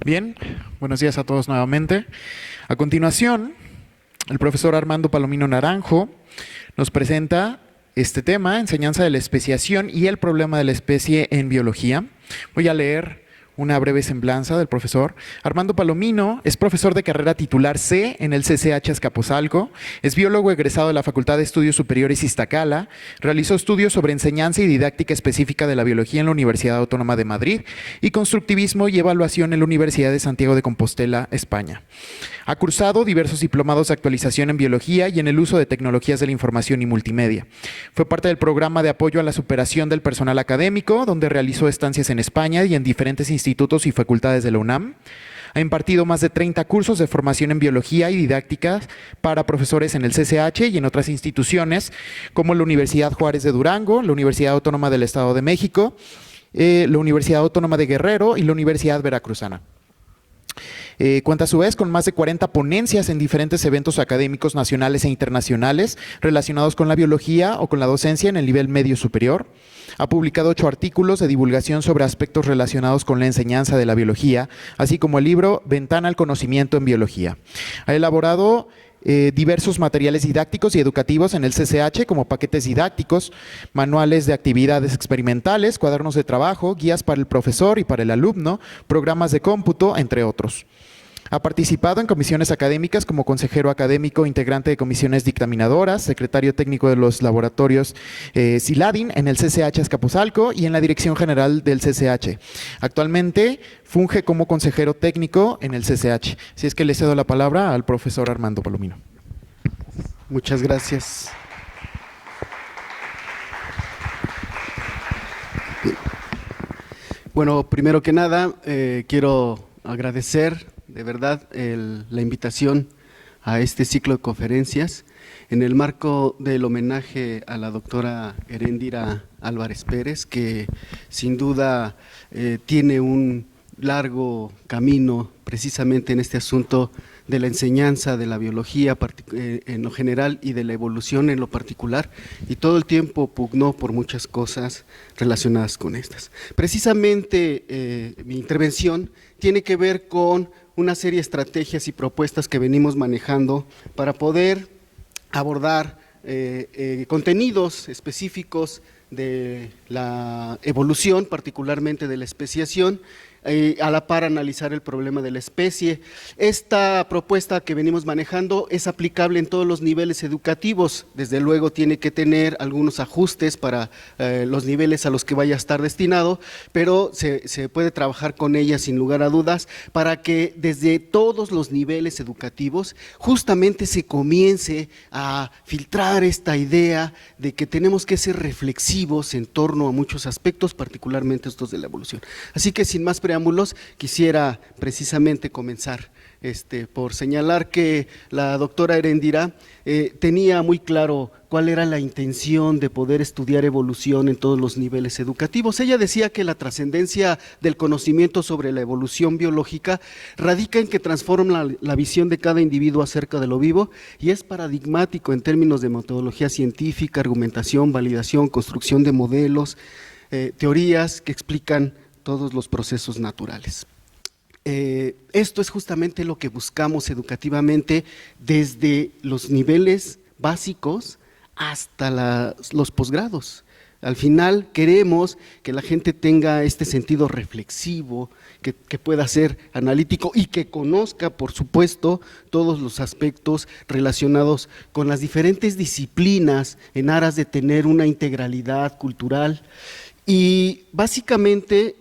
Bien, buenos días a todos nuevamente. A continuación, el profesor Armando Palomino Naranjo nos presenta este tema, enseñanza de la especiación y el problema de la especie en biología. Voy a leer una breve semblanza del profesor. Armando Palomino es profesor de carrera titular C en el CCH Azcapotzalco, es biólogo egresado de la Facultad de Estudios Superiores Iztacala, realizó estudios sobre enseñanza y didáctica específica de la biología en la Universidad Autónoma de Madrid y constructivismo y evaluación en la Universidad de Santiago de Compostela, España. Ha cursado diversos diplomados de actualización en biología y en el uso de tecnologías de la información y multimedia. Fue parte del programa de apoyo a la superación del personal académico, donde realizó estancias en España y en diferentes institutos y facultades de la UNAM. Ha impartido más de 30 cursos de formación en biología y didáctica para profesores en el CCH y en otras instituciones, como la Universidad Juárez de Durango, la Universidad Autónoma del Estado de México, la Universidad Autónoma de Guerrero y la Universidad Veracruzana. Cuenta a su vez con más de 40 ponencias en diferentes eventos académicos nacionales e internacionales relacionados con la biología o con la docencia en el nivel medio superior. Ha publicado 8 artículos de divulgación sobre aspectos relacionados con la enseñanza de la biología, así como el libro Ventana al conocimiento en biología. Ha elaborado diversos materiales didácticos y educativos en el CCH, como paquetes didácticos, manuales de actividades experimentales, cuadernos de trabajo, guías para el profesor y para el alumno, programas de cómputo, entre otros. Ha participado en comisiones académicas como consejero académico, integrante de comisiones dictaminadoras, secretario técnico de los laboratorios Siladin en el CCH Azcapotzalco y en la Dirección General del CCH. Actualmente funge como consejero técnico en el CCH. Si es que le cedo la palabra al profesor Armando Palomino. Muchas gracias. Bueno, primero que nada, quiero agradecer de verdad la invitación a este ciclo de conferencias en el marco del homenaje a la doctora Heréndira Álvarez Pérez, que sin duda tiene un largo camino precisamente en este asunto de la enseñanza de la biología en lo general y de la evolución en lo particular, y todo el tiempo pugnó por muchas cosas relacionadas con estas. Precisamente mi intervención tiene que ver con una serie de estrategias y propuestas que venimos manejando para poder abordar contenidos específicos de la evolución, particularmente de la especiación, a la par analizar el problema de la especie. Esta propuesta que venimos manejando es aplicable en todos los niveles educativos, desde luego tiene que tener algunos ajustes para los niveles a los que vaya a estar destinado, pero se puede trabajar con ella sin lugar a dudas para que desde todos los niveles educativos justamente se comience a filtrar esta idea de que tenemos que ser reflexivos en torno a muchos aspectos, particularmente estos de la evolución. Así que sin más preámbulos, quisiera precisamente comenzar por señalar que la doctora Heréndira tenía muy claro cuál era la intención de poder estudiar evolución en todos los niveles educativos. Ella decía que la trascendencia del conocimiento sobre la evolución biológica radica en que transforma la visión de cada individuo acerca de lo vivo y es paradigmático en términos de metodología científica, argumentación, validación, construcción de modelos, teorías que explican todos los procesos naturales. Esto es justamente lo que buscamos educativamente desde los niveles básicos hasta los posgrados. Al final queremos que la gente tenga este sentido reflexivo, que pueda ser analítico y que conozca, por supuesto, todos los aspectos relacionados con las diferentes disciplinas en aras de tener una integralidad cultural. Y básicamente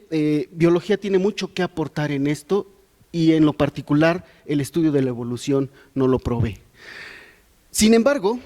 biología tiene mucho que aportar en esto y en lo particular el estudio de la evolución no lo provee. Sin embargo,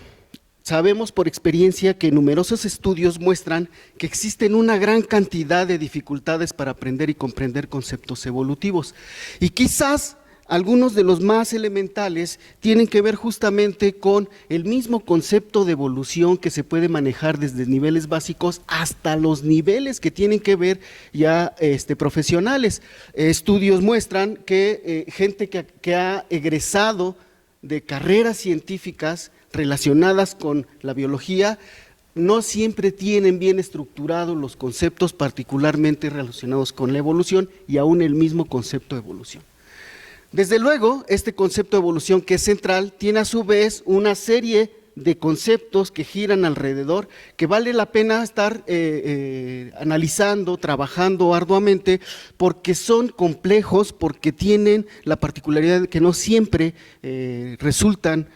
sabemos por experiencia que numerosos estudios muestran que existen una gran cantidad de dificultades para aprender y comprender conceptos evolutivos y quizás algunos de los más elementales tienen que ver justamente con el mismo concepto de evolución que se puede manejar desde niveles básicos hasta los niveles que tienen que ver ya profesionales. Estudios muestran que gente que ha egresado de carreras científicas relacionadas con la biología no siempre tienen bien estructurados los conceptos particularmente relacionados con la evolución y aún el mismo concepto de evolución. Desde luego, este concepto de evolución, que es central, tiene a su vez una serie de conceptos que giran alrededor, que vale la pena estar analizando, trabajando arduamente, porque son complejos, porque tienen la particularidad de que no siempre resultan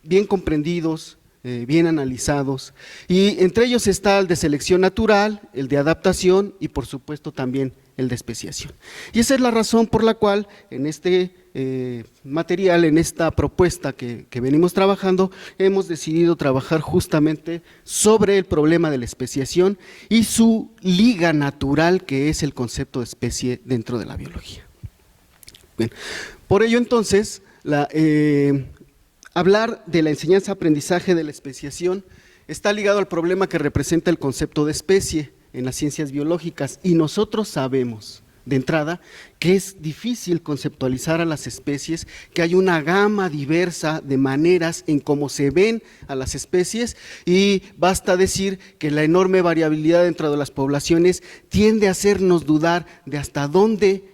bien comprendidos, bien analizados, y entre ellos está el de selección natural, el de adaptación y por supuesto también el de especiación. Y esa es la razón por la cual en este material, en esta propuesta que venimos trabajando, hemos decidido trabajar justamente sobre el problema de la especiación y su liga natural, que es el concepto de especie dentro de la biología. Bien, por ello entonces, hablar de la enseñanza-aprendizaje de la especiación está ligado al problema que representa el concepto de especie en las ciencias biológicas, y nosotros sabemos de entrada que es difícil conceptualizar a las especies, que hay una gama diversa de maneras en cómo se ven a las especies, y basta decir que la enorme variabilidad dentro de las poblaciones tiende a hacernos dudar de hasta dónde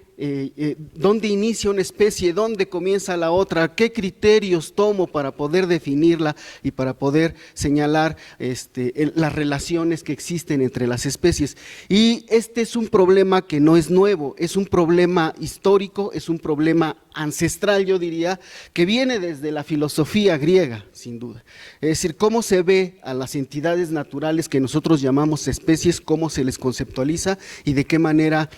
inicia una especie, dónde comienza la otra, qué criterios tomo para poder definirla y para poder señalar las relaciones que existen entre las especies. Y este es un problema que no es nuevo, es un problema histórico, es un problema ancestral, yo diría, que viene desde la filosofía griega, sin duda. Es decir, cómo se ve a las entidades naturales que nosotros llamamos especies, cómo se les conceptualiza y de qué manera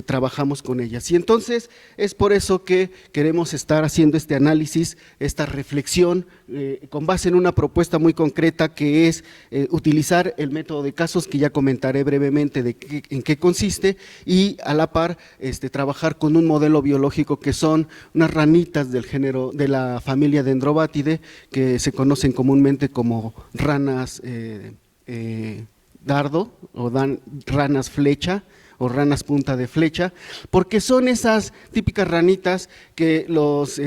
trabajamos con ellas. Y entonces es por eso que queremos estar haciendo este análisis, esta reflexión, con base en una propuesta muy concreta, que es utilizar el método de casos, que ya comentaré brevemente en qué consiste, y a la par trabajar con un modelo biológico que son unas ranitas del género, de la familia Dendrobatidae, que se conocen comúnmente como ranas dardo o ranas flecha o ranas punta de flecha, porque son esas típicas ranitas que los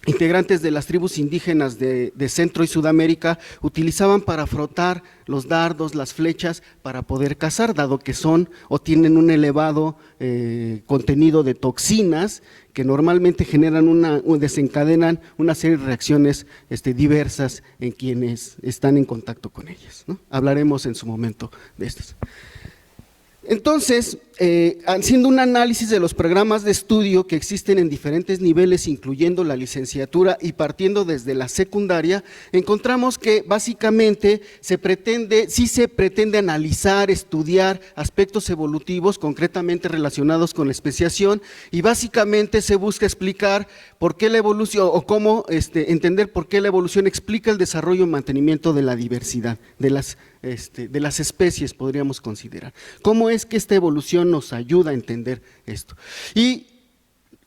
integrantes de las tribus indígenas de Centro y Sudamérica utilizaban para frotar los dardos, las flechas, para poder cazar, dado que son o tienen un elevado contenido de toxinas que normalmente desencadenan una serie de reacciones diversas en quienes están en contacto con ellas, ¿no? Hablaremos en su momento de estas. Entonces, haciendo un análisis de los programas de estudio que existen en diferentes niveles, incluyendo la licenciatura y partiendo desde la secundaria, encontramos que básicamente se pretende analizar, estudiar aspectos evolutivos concretamente relacionados con la especiación, y básicamente se busca explicar por qué la evolución, o cómo entender por qué la evolución explica el desarrollo y mantenimiento de la diversidad, de las especies, podríamos considerar. ¿Cómo es que esta evolución nos ayuda a entender esto? Y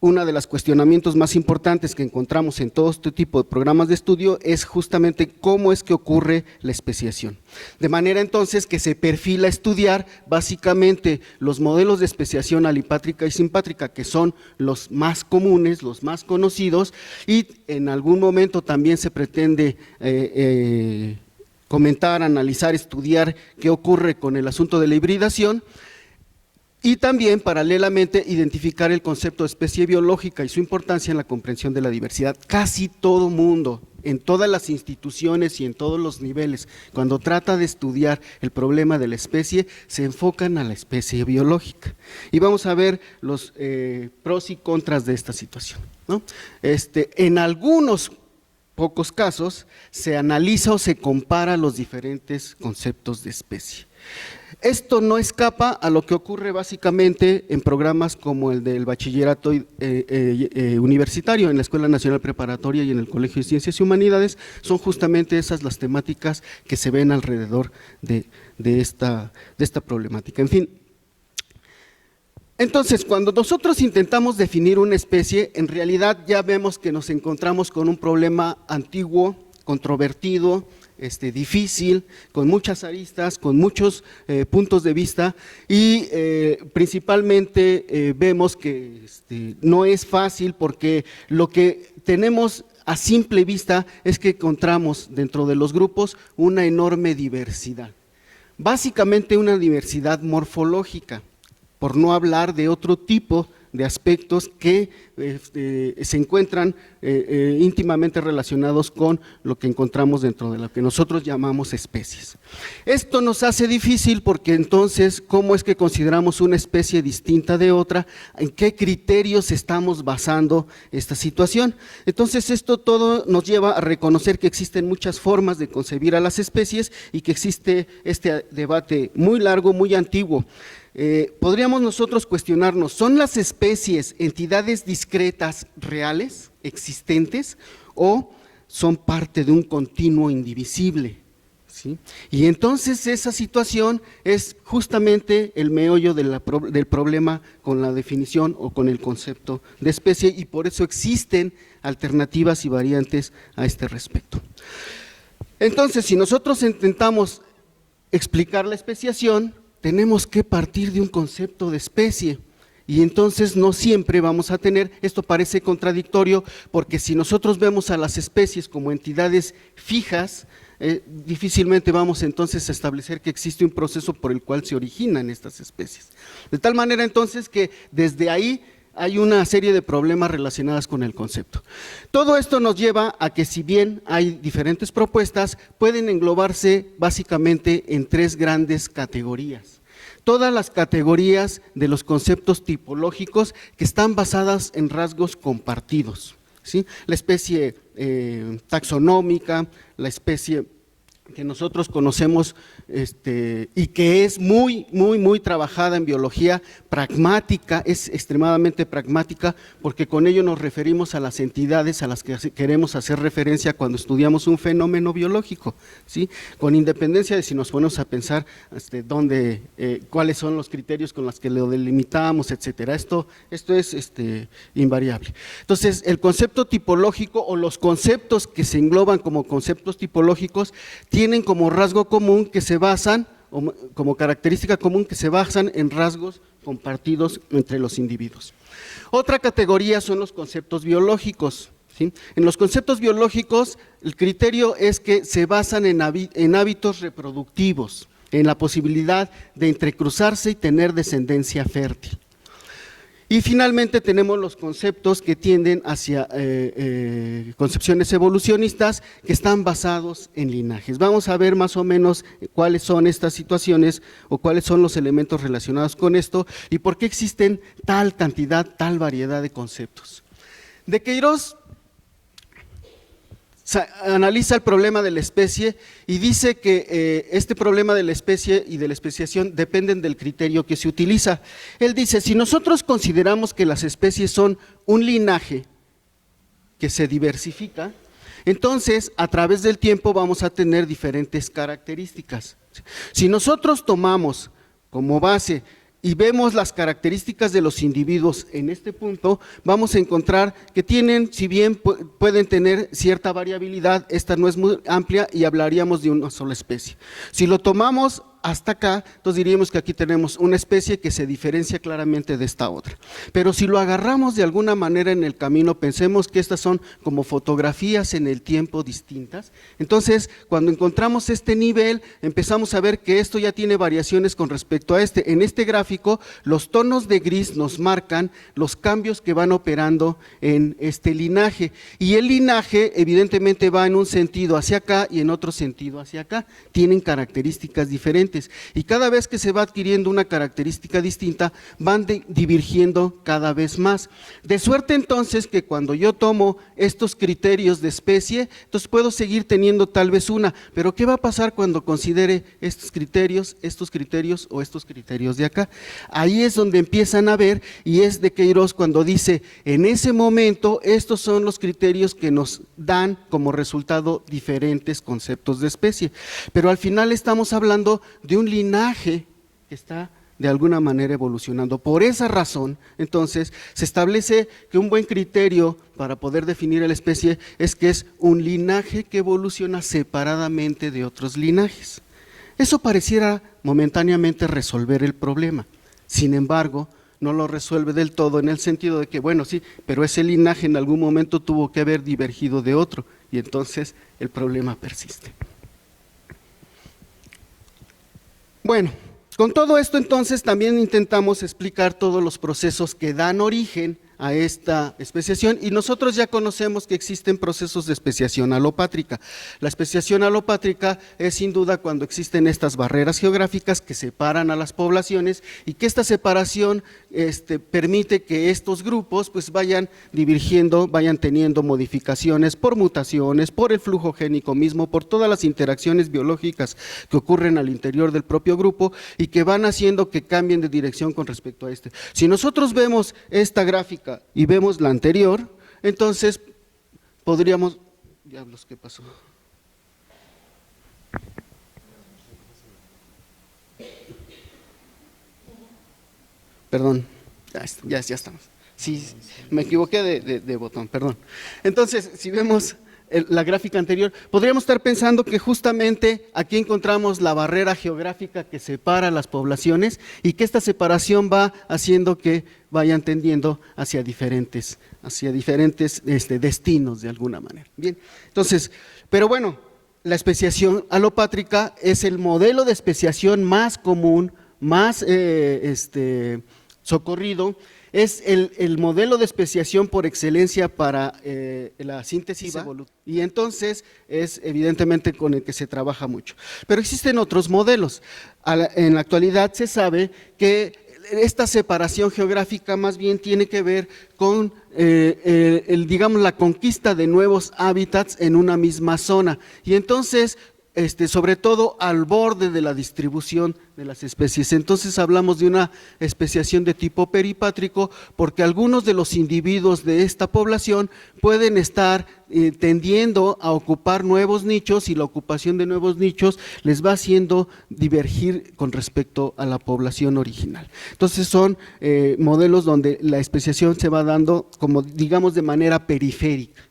uno de los cuestionamientos más importantes que encontramos en todo este tipo de programas de estudio es justamente cómo es que ocurre la especiación. De manera entonces que se perfila estudiar básicamente los modelos de especiación alipátrica y simpátrica, que son los más comunes, los más conocidos, y en algún momento también se pretende comentar, analizar, estudiar qué ocurre con el asunto de la hibridación, y también paralelamente identificar el concepto de especie biológica y su importancia en la comprensión de la diversidad. Casi todo mundo, en todas las instituciones y en todos los niveles, cuando trata de estudiar el problema de la especie, se enfocan a la especie biológica. Y vamos a ver los pros y contras de esta situación, ¿no? En algunos pocos casos se analiza o se compara los diferentes conceptos de especie. Esto no escapa a lo que ocurre básicamente en programas como el del bachillerato universitario en la Escuela Nacional Preparatoria y en el Colegio de Ciencias y Humanidades. Son justamente esas las temáticas que se ven alrededor de esta problemática. En fin, entonces, cuando nosotros intentamos definir una especie, en realidad ya vemos que nos encontramos con un problema antiguo, controvertido, difícil, con muchas aristas, con muchos puntos de vista, y principalmente vemos que no es fácil, porque lo que tenemos a simple vista es que encontramos dentro de los grupos una enorme diversidad, básicamente una diversidad morfológica. por no hablar de otro tipo de aspectos que se encuentran íntimamente relacionados con lo que encontramos dentro de lo que nosotros llamamos especies. Esto nos hace difícil porque entonces, ¿cómo es que consideramos una especie distinta de otra? ¿En qué criterios estamos basando esta situación? Entonces, esto todo nos lleva a reconocer que existen muchas formas de concebir a las especies y que existe este debate muy largo, muy antiguo. Podríamos nosotros cuestionarnos, ¿son las especies entidades discretas reales, existentes, o son parte de un continuo indivisible? ¿Sí? Y entonces esa situación es justamente el meollo del problema con la definición o con el concepto de especie, y por eso existen alternativas y variantes a este respecto. Entonces, si nosotros intentamos explicar la especiación, tenemos que partir de un concepto de especie, y entonces no siempre vamos a tener, esto parece contradictorio, porque si nosotros vemos a las especies como entidades fijas, difícilmente vamos entonces a establecer que existe un proceso por el cual se originan estas especies. De tal manera entonces que desde ahí hay una serie de problemas relacionados con el concepto. Todo esto nos lleva a que, si bien hay diferentes propuestas, pueden englobarse básicamente en tres grandes categorías. Todas las categorías de los conceptos tipológicos que están basadas en rasgos compartidos, ¿sí? La especie taxonómica, la especie que nosotros conocemos y que es muy trabajada en biología, pragmática, es extremadamente pragmática, porque con ello nos referimos a las entidades a las que queremos hacer referencia cuando estudiamos un fenómeno biológico, ¿sí? Con independencia de si nos ponemos a pensar cuáles son los criterios con los que lo delimitamos, etcétera. Esto es invariable. Entonces, el concepto tipológico o los conceptos que se engloban como conceptos tipológicos tienen como rasgo común que se basan, o como característica común que se basan en rasgos compartidos entre los individuos. Otra categoría son los conceptos biológicos, ¿sí? En los conceptos biológicos el criterio es que se basan en hábitos reproductivos, en la posibilidad de entrecruzarse y tener descendencia fértil. Y finalmente tenemos los conceptos que tienden hacia concepciones evolucionistas que están basados en linajes. Vamos a ver más o menos cuáles son estas situaciones o cuáles son los elementos relacionados con esto y por qué existen tal cantidad, tal variedad de conceptos. De Queiroz analiza el problema de la especie y dice que este problema de la especie y de la especiación dependen del criterio que se utiliza. Él dice, si nosotros consideramos que las especies son un linaje que se diversifica, entonces a través del tiempo vamos a tener diferentes características. Si nosotros tomamos como base y vemos las características de los individuos en este punto, vamos a encontrar que tienen, si bien pueden tener cierta variabilidad, esta no es muy amplia y hablaríamos de una sola especie. Si lo tomamos hasta acá, entonces diríamos que aquí tenemos una especie que se diferencia claramente de esta otra. Pero si lo agarramos de alguna manera en el camino, pensemos que estas son como fotografías en el tiempo distintas, entonces cuando encontramos este nivel, empezamos a ver que esto ya tiene variaciones con respecto a este. En este gráfico, los tonos de gris nos marcan los cambios que van operando en este linaje, y el linaje evidentemente va en un sentido hacia acá y en otro sentido hacia acá, tienen características diferentes. Y cada vez que se va adquiriendo una característica distinta, van divergiendo cada vez más. De suerte entonces que cuando yo tomo estos criterios de especie, entonces puedo seguir teniendo tal vez una, pero ¿qué va a pasar cuando considere estos criterios o estos criterios de acá? Ahí es donde empiezan a ver, y es de Queiroz cuando dice, en ese momento estos son los criterios que nos dan como resultado diferentes conceptos de especie, pero al final estamos hablando de un linaje que está de alguna manera evolucionando. Por esa razón, entonces, se establece que un buen criterio para poder definir a la especie es que es un linaje que evoluciona separadamente de otros linajes. Eso pareciera momentáneamente resolver el problema, sin embargo, no lo resuelve del todo en el sentido de que, bueno, sí, pero ese linaje en algún momento tuvo que haber divergido de otro y entonces el problema persiste. Bueno, Con todo esto, entonces, también intentamos explicar todos los procesos que dan origen a esta especiación, y nosotros ya conocemos que existen procesos de especiación alopátrica. La especiación alopátrica es sin duda cuando existen estas barreras geográficas que separan a las poblaciones y que esta separación permite que estos grupos pues vayan divergiendo, vayan teniendo modificaciones por mutaciones, por el flujo génico mismo, por todas las interacciones biológicas que ocurren al interior del propio grupo y que van haciendo que cambien de dirección con respecto a este. Si nosotros vemos esta gráfica y vemos la anterior, entonces podríamos… Diablos, ¿qué pasó? Perdón, ya estamos. Sí, me equivoqué de botón, perdón. Entonces, si vemos la gráfica anterior, podríamos estar pensando que justamente aquí encontramos la barrera geográfica que separa las poblaciones y que esta separación va haciendo que vayan tendiendo hacia diferentes destinos de alguna manera. Bien, entonces, pero bueno, la especiación alopátrica es el modelo de especiación más común, más socorrido. Es el modelo de especiación por excelencia para la síntesis evolutiva, y entonces es evidentemente con el que se trabaja mucho. Pero existen otros modelos. En la actualidad se sabe que esta separación geográfica más bien tiene que ver con digamos, la conquista de nuevos hábitats en una misma zona, y entonces sobre todo al borde de la distribución de las especies. Entonces hablamos de una especiación de tipo peripátrico porque algunos de los individuos de esta población pueden estar tendiendo a ocupar nuevos nichos, y la ocupación de nuevos nichos les va haciendo divergir con respecto a la población original. Entonces son modelos donde la especiación se va dando como digamos de manera periférica.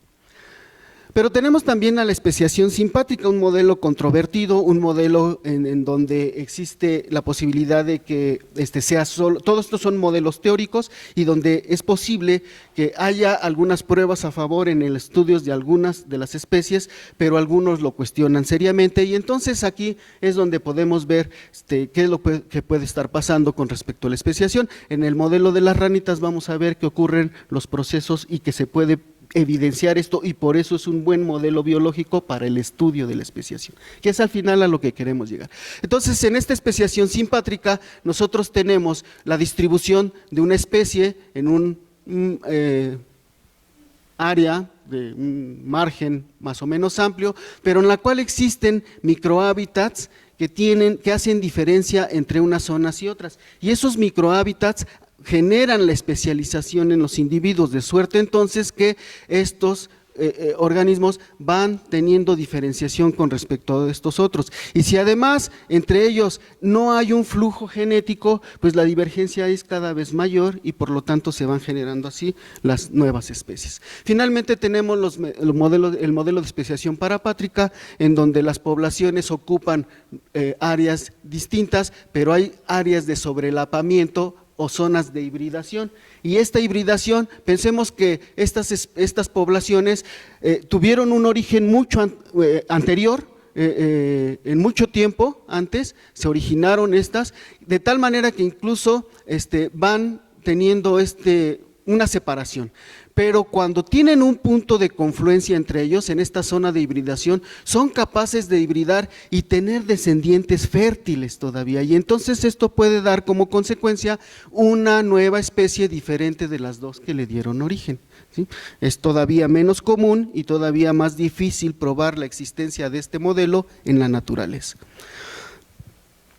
Pero tenemos también a la especiación simpátrica, un modelo controvertido, un modelo en donde existe la posibilidad de que sea solo, todos estos son modelos teóricos y donde es posible que haya algunas pruebas a favor en el estudio de algunas de las especies, pero algunos lo cuestionan seriamente, y entonces aquí es donde podemos ver qué es lo que puede estar pasando con respecto a la especiación. En el modelo de las ranitas vamos a ver que ocurren los procesos y que se puede evidenciar esto, y por eso es un buen modelo biológico para el estudio de la especiación, que es al final a lo que queremos llegar. Entonces, en esta especiación simpátrica, nosotros tenemos la distribución de una especie en un área de un margen más o menos amplio, pero en la cual existen microhábitats que hacen diferencia entre unas zonas y otras, y esos microhábitats generan la especialización en los individuos, de suerte entonces que estos organismos van teniendo diferenciación con respecto a estos otros, y si además entre ellos no hay un flujo genético, pues la divergencia es cada vez mayor y por lo tanto se van generando así las nuevas especies. Finalmente tenemos el modelo de especiación parapátrica, en donde las poblaciones ocupan áreas distintas, pero hay áreas de sobrelapamiento o zonas de hibridación, y esta hibridación, pensemos que estas poblaciones tuvieron un origen mucho anterior, en mucho tiempo antes se originaron estas, de tal manera que incluso van teniendo una separación, pero cuando tienen un punto de confluencia entre ellos en esta zona de hibridación, son capaces de hibridar y tener descendientes fértiles todavía, y entonces esto puede dar como consecuencia una nueva especie diferente de las dos que le dieron origen, ¿sí? Es todavía menos común y todavía más difícil probar la existencia de este modelo en la naturaleza.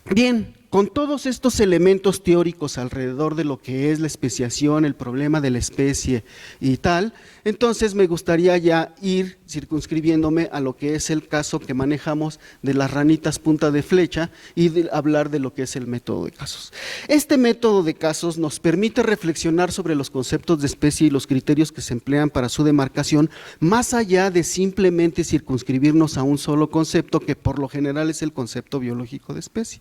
Bien, con todos estos elementos teóricos alrededor de lo que es la especiación, el problema de la especie y tal, entonces me gustaría ya ir circunscribiéndome a lo que es el caso que manejamos de las ranitas punta de flecha y hablar de lo que es el método de casos. Este método de casos nos permite reflexionar sobre los conceptos de especie y los criterios que se emplean para su demarcación, más allá de simplemente circunscribirnos a un solo concepto, que por lo general es el concepto biológico de especie.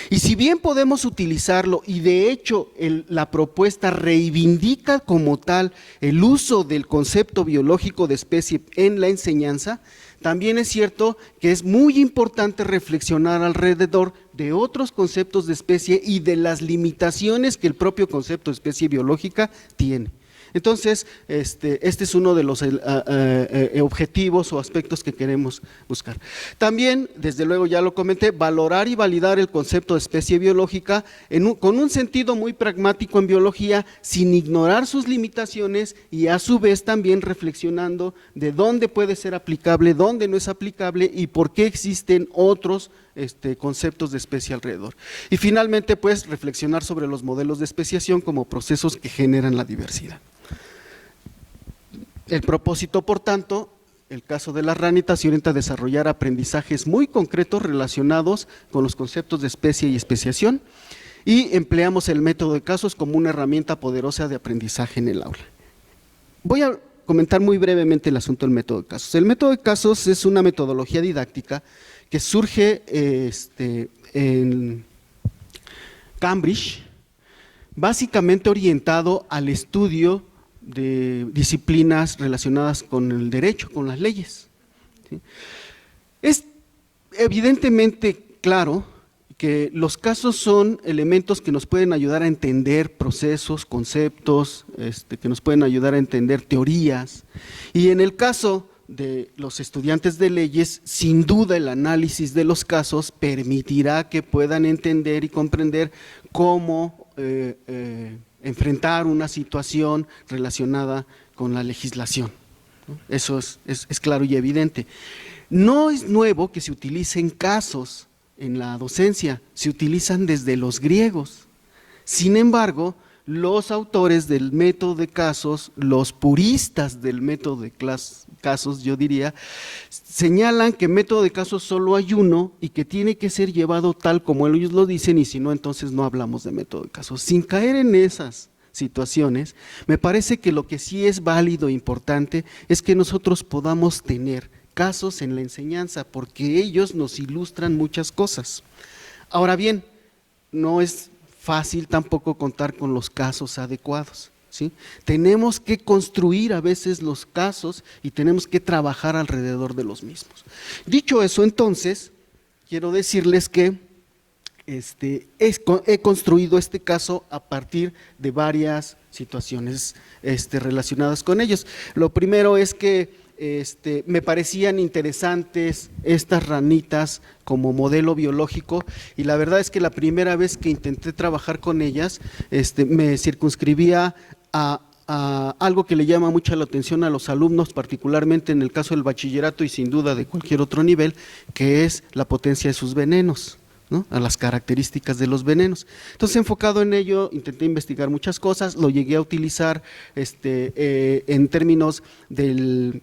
Y si Si bien podemos utilizarlo y de hecho la propuesta reivindica como tal el uso del concepto biológico de especie en la enseñanza, también es cierto que es muy importante reflexionar alrededor de otros conceptos de especie y de las limitaciones que el propio concepto de especie biológica tiene. Entonces, este es uno de los objetivos o aspectos que queremos buscar. También, desde luego ya lo comenté, valorar y validar el concepto de especie biológica con un sentido muy pragmático en biología, sin ignorar sus limitaciones y a su vez también reflexionando de dónde puede ser aplicable, dónde no es aplicable y por qué existen otros conceptos de especie alrededor. Y finalmente, pues, reflexionar sobre los modelos de especiación como procesos que generan la diversidad. El propósito, por tanto, el caso de las ranitas se orienta a desarrollar aprendizajes muy concretos relacionados con los conceptos de especie y especiación y empleamos el método de casos como una herramienta poderosa de aprendizaje en el aula. Voy a comentar muy brevemente el asunto del método de casos. El método de casos es una metodología didáctica que surge en Cambridge, básicamente orientado al estudio de disciplinas relacionadas con el derecho, con las leyes. ¿Sí? Es evidentemente claro que los casos son elementos que nos pueden ayudar a entender procesos, conceptos, que nos pueden ayudar a entender teorías, y en el caso de los estudiantes de leyes, sin duda el análisis de los casos permitirá que puedan entender y comprender cómo enfrentar una situación relacionada con la legislación. Eso es claro y evidente. No es nuevo que se utilicen casos en la docencia, se utilizan desde los griegos. Sin embargo, los autores del método de casos, los puristas del método de casos, yo diría, señalan que método de casos solo hay uno y que tiene que ser llevado tal como ellos lo dicen, y si no, entonces no hablamos de método de casos. Sin caer en esas situaciones, me parece que lo que sí es válido e importante es que nosotros podamos tener casos en la enseñanza, porque ellos nos ilustran muchas cosas. Ahora bien, no es fácil tampoco contar con los casos adecuados, ¿sí? Tenemos que construir a veces los casos y tenemos que trabajar alrededor de los mismos. Dicho eso, entonces, quiero decirles que he construido este caso a partir de varias situaciones relacionadas con ellos. Lo primero es que me parecían interesantes estas ranitas como modelo biológico, y la verdad es que la primera vez que intenté trabajar con ellas, me circunscribía a algo que le llama mucho la atención a los alumnos, particularmente en el caso del bachillerato y sin duda de cualquier otro nivel, que es la potencia de sus venenos, ¿no? A las características de los venenos. Entonces, enfocado en ello, intenté investigar muchas cosas, lo llegué a utilizar en términos del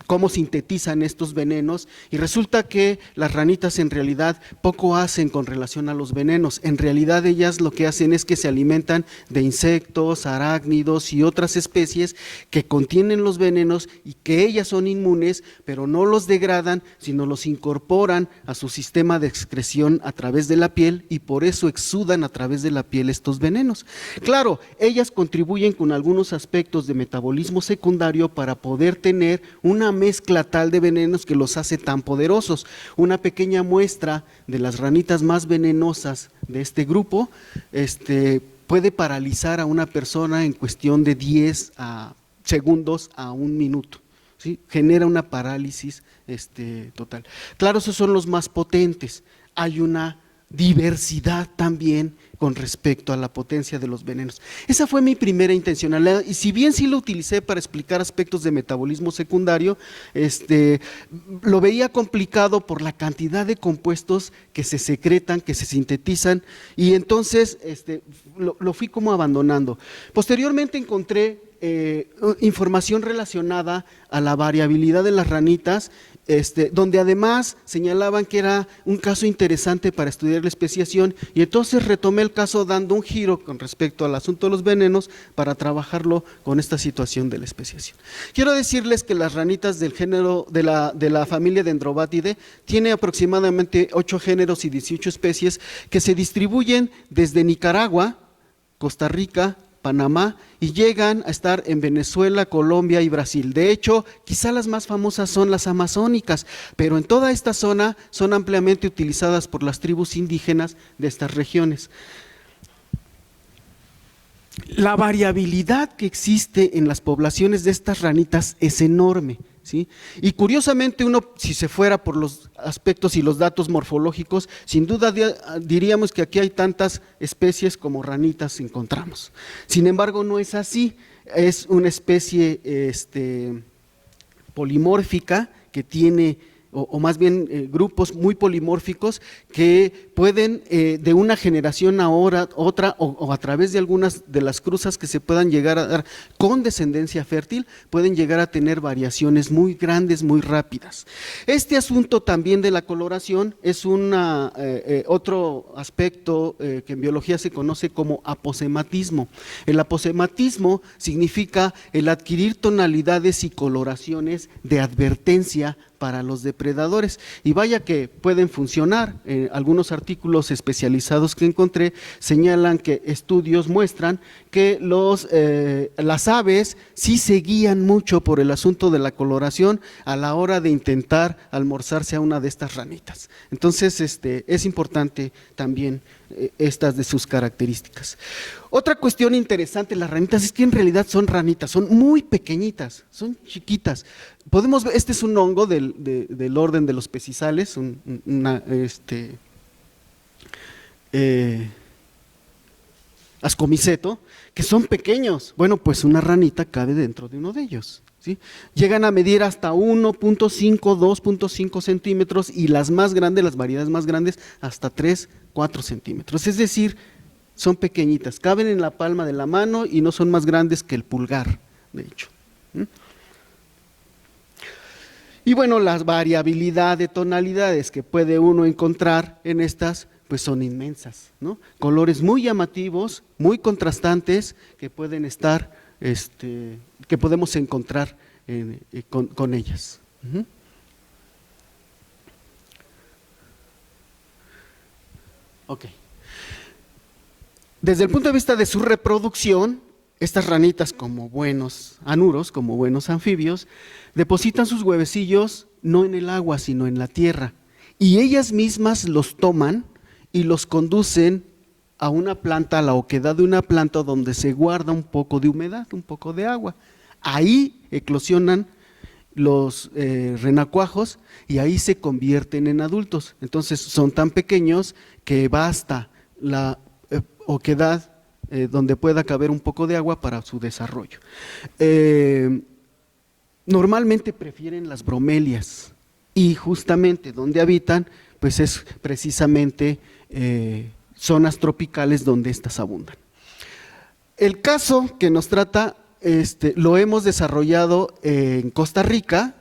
cómo sintetizan estos venenos, y resulta que las ranitas en realidad poco hacen con relación a los venenos. En realidad ellas lo que hacen es que se alimentan de insectos, arácnidos y otras especies que contienen los venenos y que ellas son inmunes, pero no los degradan, sino los incorporan a su sistema de excreción a través de la piel, y por eso exudan a través de la piel estos venenos. Claro, ellas contribuyen con algunos aspectos de metabolismo secundario para poder tener una mezcla tal de venenos que los hace tan poderosos. Una pequeña muestra de las ranitas más venenosas de este grupo puede paralizar a una persona en cuestión de 10 segundos a 1 minuto. ¿Sí? Genera una parálisis total. Claro, esos son los más potentes. Hay una diversidad también con respecto a la potencia de los venenos. Esa fue mi primera intencionalidad, y si bien sí lo utilicé para explicar aspectos de metabolismo secundario, lo veía complicado por la cantidad de compuestos que se secretan, que se sintetizan, y entonces lo fui como abandonando. Posteriormente encontré información relacionada a la variabilidad de las ranitas donde además señalaban que era un caso interesante para estudiar la especiación, y entonces retomé el caso dando un giro con respecto al asunto de los venenos para trabajarlo con esta situación de la especiación. Quiero decirles que las ranitas del género de la familia Dendrobatidae tiene aproximadamente 8 géneros y 18 especies que se distribuyen desde Nicaragua, Costa Rica, Panamá, y llegan a estar en Venezuela, Colombia y Brasil. De hecho, quizá las más famosas son las amazónicas, pero en toda esta zona son ampliamente utilizadas por las tribus indígenas de estas regiones. La variabilidad que existe en las poblaciones de estas ranitas es enorme, ¿sí? Y curiosamente uno, si se fuera por los aspectos y los datos morfológicos, sin duda diríamos que aquí hay tantas especies como ranitas encontramos. Sin embargo, no es así, es una especie polimórfica que tiene, o más bien grupos muy polimórficos que pueden de una generación a otra o a través de algunas de las cruzas que se puedan llegar a dar con descendencia fértil, pueden llegar a tener variaciones muy grandes, muy rápidas. Este asunto también de la coloración es otro aspecto que en biología se conoce como aposematismo. El aposematismo significa el adquirir tonalidades y coloraciones de advertencia para los depredadores, y vaya que pueden funcionar. Algunos artículos especializados que encontré señalan que estudios muestran que las aves sí se guían mucho por el asunto de la coloración a la hora de intentar almorzarse a una de estas ranitas. Entonces es importante también estas de sus características. Otra cuestión interesante de las ranitas es que en realidad son ranitas, son muy pequeñitas, son chiquitas. Podemos ver, este es un hongo del orden de los pecizales, ascomiceto, que son pequeños. Bueno, pues una ranita cabe dentro de uno de ellos, ¿sí? Llegan a medir hasta 1.5, 2.5 centímetros, y las más grandes, las variedades más grandes, hasta 3, 4 centímetros. Es decir, son pequeñitas, caben en la palma de la mano y no son más grandes que el pulgar, de hecho. Y bueno, la variabilidad de tonalidades que puede uno encontrar en estas, pues son inmensas, ¿no? Colores muy llamativos, muy contrastantes, que pueden estar, que podemos encontrar con ellas. Ok. Desde el punto de vista de su reproducción, estas ranitas, como buenos anuros, como buenos anfibios, depositan sus huevecillos no en el agua, sino en la tierra, y ellas mismas los toman y los conducen a una planta, a la oquedad de una planta donde se guarda un poco de humedad, un poco de agua. Ahí eclosionan los renacuajos y ahí se convierten en adultos. Entonces son tan pequeños que basta la oquedad donde pueda caber un poco de agua para su desarrollo. Normalmente prefieren las bromelias, y justamente donde habitan pues es precisamente zonas tropicales donde estas abundan. El caso que nos trata lo hemos desarrollado en Costa Rica,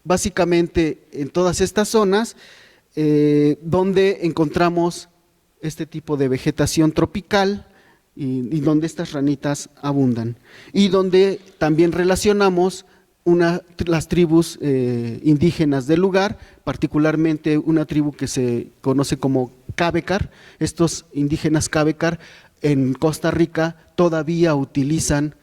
básicamente en todas estas zonas donde encontramos este tipo de vegetación tropical y donde estas ranitas abundan, y donde también relacionamos las tribus indígenas del lugar, particularmente una tribu que se conoce como Cabecar. Estos indígenas Cabecar en Costa Rica todavía utilizan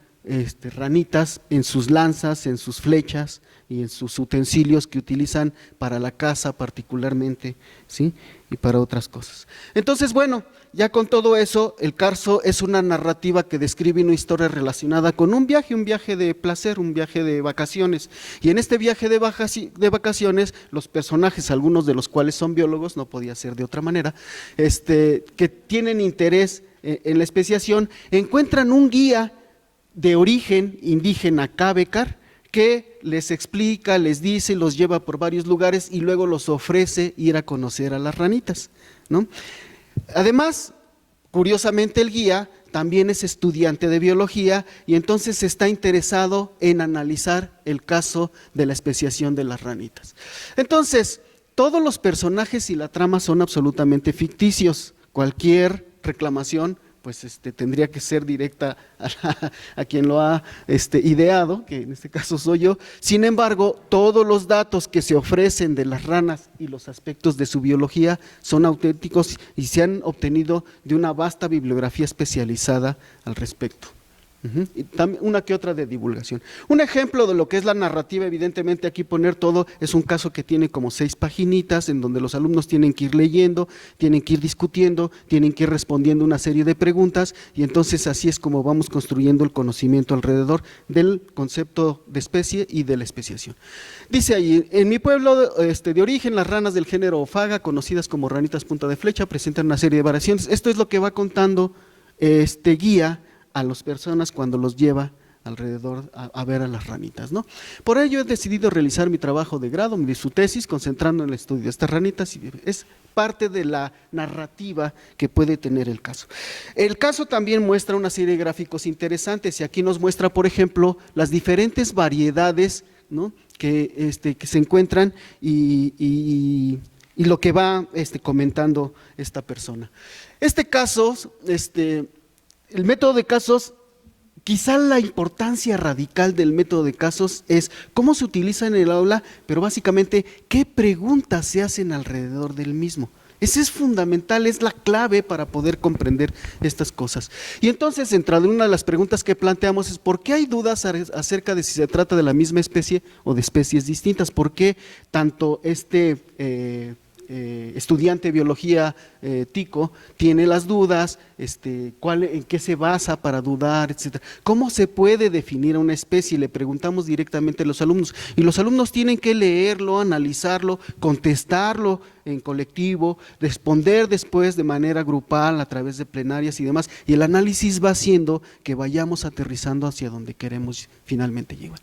ranitas en sus lanzas, en sus flechas y en sus utensilios que utilizan para la caza particularmente, ¿sí? Y para otras cosas. Entonces, bueno, ya con todo eso, el Carso es una narrativa que describe una historia relacionada con un viaje de placer, un viaje de vacaciones. Y en este viaje de vacaciones, los personajes, algunos de los cuales son biólogos, no podía ser de otra manera, que tienen interés en la especiación, encuentran un guía de origen indígena Cabecar que les explica, les dice, los lleva por varios lugares y luego los ofrece ir a conocer a las ranitas, ¿no? Además, Curiosamente, el guía también es estudiante de biología y entonces está interesado en analizar el caso de la especiación de las ranitas. Entonces, todos los personajes y la trama son absolutamente ficticios. Cualquier reclamación pues tendría que ser directa a quien lo ha ideado, que en este caso soy yo. Sin embargo, todos los datos que se ofrecen de las ranas y los aspectos de su biología son auténticos y se han obtenido de una vasta bibliografía especializada al respecto. Y también una que otra de divulgación. Un ejemplo de lo que es la narrativa, evidentemente aquí poner todo, es un caso que tiene como 6 paginitas en donde los alumnos tienen que ir leyendo, tienen que ir discutiendo, tienen que ir respondiendo una serie de preguntas y entonces así es como vamos construyendo el conocimiento alrededor del concepto de especie y de la especiación. Dice ahí, en mi pueblo de origen, las ranas del género Ophaga, conocidas como ranitas punta de flecha, presentan una serie de variaciones. Esto es lo que va contando este guía a las personas cuando los lleva alrededor a ver a las ranitas, ¿no? Por ello he decidido realizar mi trabajo de grado, su tesis, concentrando en el estudio de estas ranitas, y es parte de la narrativa que puede tener el caso. El caso también muestra una serie de gráficos interesantes, y aquí nos muestra, por ejemplo, las diferentes variedades, ¿no?, que se encuentran y lo que va comentando esta persona. Este caso, el método de casos, quizá la importancia radical del método de casos es cómo se utiliza en el aula, pero básicamente qué preguntas se hacen alrededor del mismo. Ese es fundamental, es la clave para poder comprender estas cosas. Y entonces, dentro de una de las preguntas que planteamos es ¿por qué hay dudas acerca de si se trata de la misma especie o de especies distintas? ¿Por qué tanto estudiante de biología, Tico, tiene las dudas, en qué se basa para dudar, etcétera? ¿Cómo se puede definir a una especie? Le preguntamos directamente a los alumnos, y los alumnos tienen que leerlo, analizarlo, contestarlo en colectivo, responder después de manera grupal a través de plenarias y demás, y el análisis va haciendo que vayamos aterrizando hacia donde queremos finalmente llegar.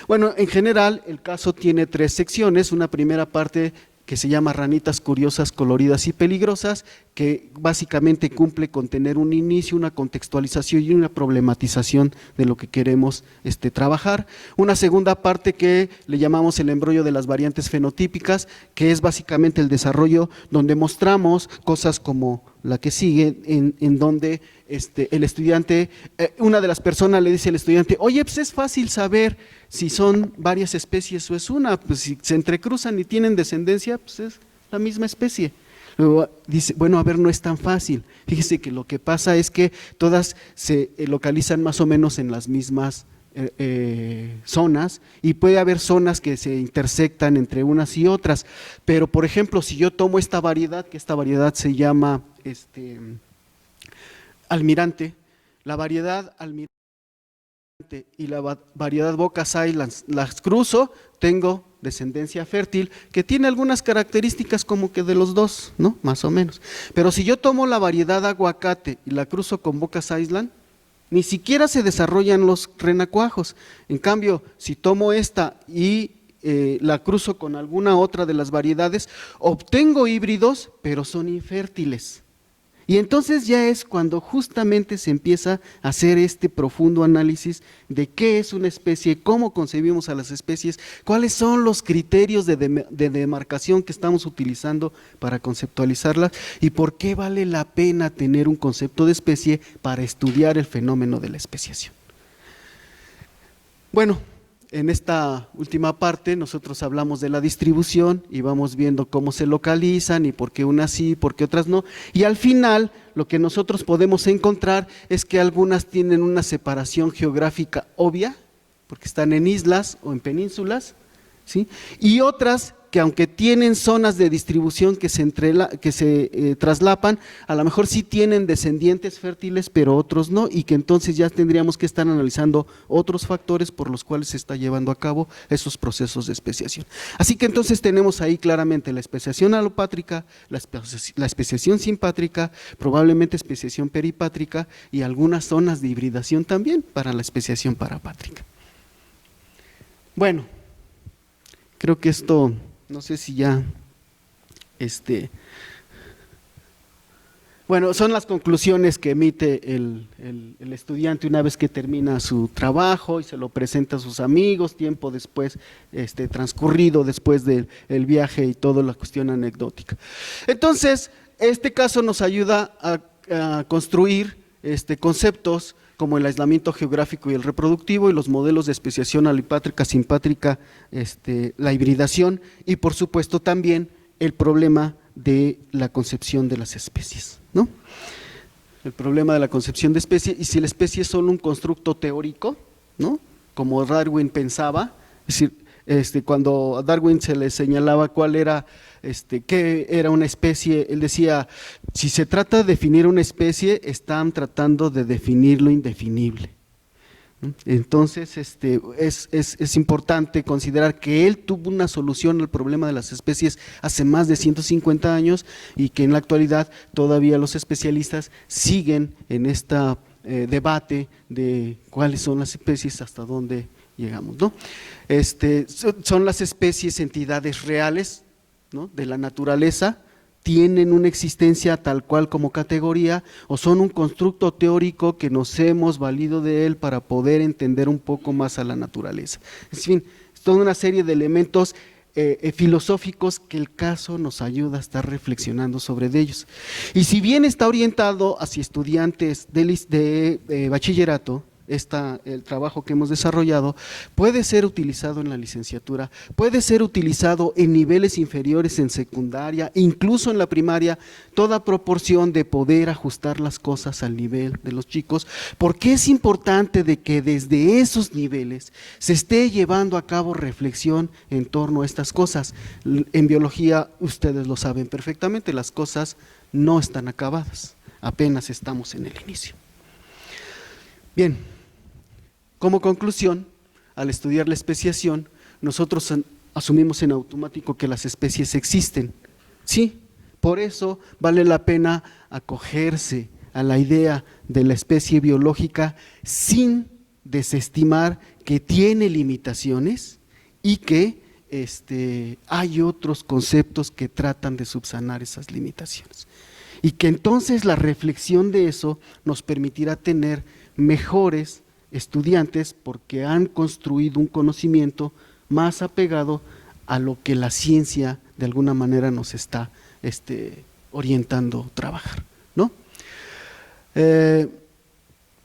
Bueno, en general el caso tiene 3 secciones, una primera parte que se llama Ranitas curiosas, coloridas y peligrosas, que básicamente cumple con tener un inicio, una contextualización y una problematización de lo que queremos trabajar. Una segunda parte que le llamamos el embrollo de las variantes fenotípicas, que es básicamente el desarrollo donde mostramos cosas como la que sigue, en donde el estudiante, una de las personas le dice al estudiante, oye, pues es fácil saber si son varias especies o es una, pues si se entrecruzan y tienen descendencia, pues es la misma especie. Luego dice, bueno, a ver, no es tan fácil. Fíjese que lo que pasa es que todas se localizan más o menos en las mismas zonas, y puede haber zonas que se intersectan entre unas y otras, pero por ejemplo, si yo tomo esta variedad, que esta variedad se llama almirante, la variedad almirante y la variedad Bocas Islands las cruzo, tengo descendencia fértil que tiene algunas características como que de los dos, ¿no?, más o menos. Pero si yo tomo la variedad aguacate y la cruzo con Bocas Island, ni siquiera se desarrollan los renacuajos. En cambio, si tomo esta y la cruzo con alguna otra de las variedades, obtengo híbridos, pero son infértiles. Y entonces ya es cuando justamente se empieza a hacer este profundo análisis de qué es una especie, cómo concebimos a las especies, cuáles son los criterios de demarcación que estamos utilizando para conceptualizarlas y por qué vale la pena tener un concepto de especie para estudiar el fenómeno de la especiación. Bueno, en esta última parte nosotros hablamos de la distribución y vamos viendo cómo se localizan y por qué unas sí, por qué otras no, y al final lo que nosotros podemos encontrar es que algunas tienen una separación geográfica obvia, porque están en islas o en penínsulas, ¿sí?, y otras que aunque tienen zonas de distribución que se traslapan, a lo mejor sí tienen descendientes fértiles, pero otros no, y que entonces ya tendríamos que estar analizando otros factores por los cuales se está llevando a cabo esos procesos de especiación. Así que entonces tenemos ahí claramente la especiación alopátrica, la especiación simpátrica, probablemente especiación peripátrica y algunas zonas de hibridación también para la especiación parapátrica. Bueno, creo que esto… No sé si ya Bueno, son las conclusiones que emite el estudiante una vez que termina su trabajo y se lo presenta a sus amigos, tiempo después, transcurrido después del viaje y toda la cuestión anecdótica. Entonces, este caso nos ayuda a construir conceptos como el aislamiento geográfico y el reproductivo y los modelos de especiación alipátrica, simpátrica, la hibridación y por supuesto también el problema de la concepción de las especies, ¿no? El problema de la concepción de especie y si la especie es solo un constructo teórico, ¿no? Como Darwin pensaba, es decir, cuando a Darwin se le señalaba cuál era, qué era una especie, él decía, si se trata de definir una especie, están tratando de definir lo indefinible. Entonces, es importante considerar que él tuvo una solución al problema de las especies hace más de 150 años y que en la actualidad todavía los especialistas siguen en este debate de cuáles son las especies, hasta dónde llegamos, ¿no? Son las especies entidades reales, ¿no?, de la naturaleza, tienen una existencia tal cual como categoría o son un constructo teórico que nos hemos valido de él para poder entender un poco más a la naturaleza. En fin, es toda una serie de elementos filosóficos que el caso nos ayuda a estar reflexionando sobre ellos. Y si bien está orientado hacia estudiantes de bachillerato, el trabajo que hemos desarrollado puede ser utilizado en la licenciatura, puede ser utilizado en niveles inferiores en secundaria, incluso en la primaria, toda proporción de poder ajustar las cosas al nivel de los chicos, porque es importante de que desde esos niveles se esté llevando a cabo reflexión en torno a estas cosas. En biología ustedes lo saben perfectamente, las cosas no están acabadas, apenas estamos en el inicio. Bien. Como conclusión, al estudiar la especiación, nosotros asumimos en automático que las especies existen. Sí, por eso vale la pena acogerse a la idea de la especie biológica sin desestimar que tiene limitaciones y que hay otros conceptos que tratan de subsanar esas limitaciones. Y que entonces la reflexión de eso nos permitirá tener mejores estudiantes porque han construido un conocimiento más apegado a lo que la ciencia de alguna manera nos está orientando a trabajar, ¿no?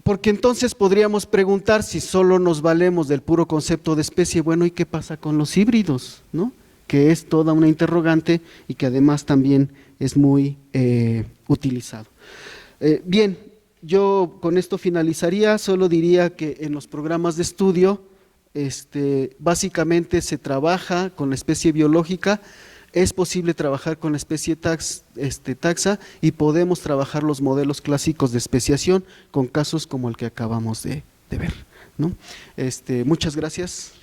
Porque entonces podríamos preguntar si solo nos valemos del puro concepto de especie, bueno, ¿y qué pasa con los híbridos, ¿no? Que es toda una interrogante y que además también es muy utilizado. Bien. Yo con esto finalizaría, solo diría que en los programas de estudio básicamente se trabaja con la especie biológica, es posible trabajar con la especie taxa y podemos trabajar los modelos clásicos de especiación con casos como el que acabamos de ver, ¿no? Muchas gracias.